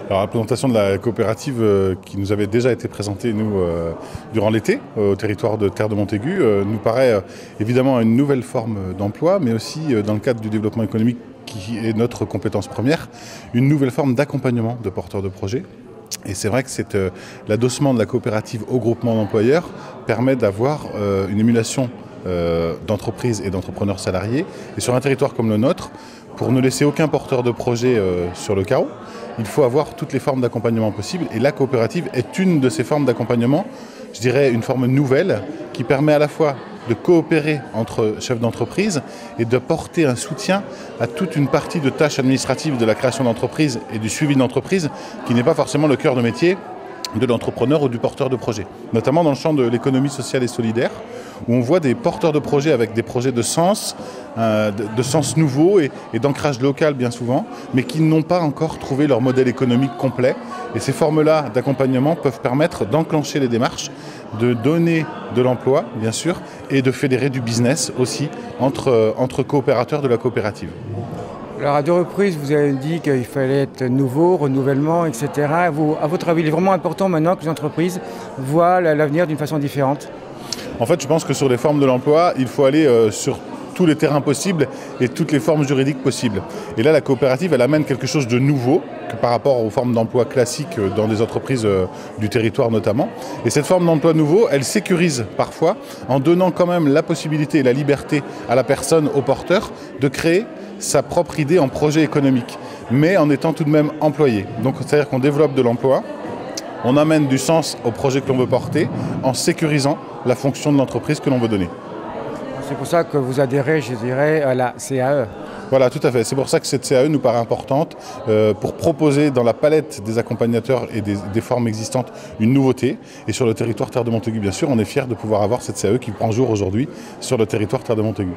Alors, la présentation de la coopérative qui nous avait déjà été présentée, nous, durant l'été, au territoire de Terre de Montaigu, nous paraît évidemment une nouvelle forme d'emploi, mais aussi, dans le cadre du développement économique qui est notre compétence première, une nouvelle forme d'accompagnement de porteurs de projets. Et c'est vrai que l'adossement de la coopérative au groupement d'employeurs permet d'avoir une émulation d'entreprises et d'entrepreneurs salariés. Et sur un territoire comme le nôtre, pour ne laisser aucun porteur de projet sur le carreau, il faut avoir toutes les formes d'accompagnement possibles. Et la coopérative est une de ces formes d'accompagnement, je dirais une forme nouvelle, qui permet à la fois de coopérer entre chefs d'entreprise et de porter un soutien à toute une partie de tâches administratives de la création d'entreprise et du suivi d'entreprise qui n'est pas forcément le cœur de métier de l'entrepreneur ou du porteur de projet, notamment dans le champ de l'économie sociale et solidaire, où on voit des porteurs de projets avec des projets de sens nouveau et d'ancrage local bien souvent, mais qui n'ont pas encore trouvé leur modèle économique complet. Et ces formes-là d'accompagnement peuvent permettre d'enclencher les démarches, de donner de l'emploi, bien sûr, et de fédérer du business aussi entre coopérateurs de la coopérative. Alors à deux reprises, vous avez dit qu'il fallait être nouveau, renouvellement, etc. À votre avis, il est vraiment important maintenant que les entreprises voient l'avenir d'une façon différente? En fait, je pense que sur les formes de l'emploi, il faut aller sur tous les terrains possibles et toutes les formes juridiques possibles. Et là, la coopérative, elle amène quelque chose de nouveau que par rapport aux formes d'emploi classiques dans des entreprises du territoire notamment. Et cette forme d'emploi nouveau, elle sécurise parfois en donnant quand même la possibilité et la liberté à la personne, au porteur, de créer sa propre idée en projet économique, mais en étant tout de même employé. Donc c'est-à-dire qu'on développe de l'emploi, on amène du sens au projet que l'on veut porter en sécurisant la fonction de l'entreprise que l'on veut donner. C'est pour ça que vous adhérez, je dirais, à la CAE. Voilà, tout à fait. C'est pour ça que cette CAE nous paraît importante pour proposer dans la palette des accompagnateurs et des formes existantes une nouveauté. Et sur le territoire Terre de Montaigu, bien sûr, on est fiers de pouvoir avoir cette CAE qui prend jour aujourd'hui sur le territoire Terre de Montaigu.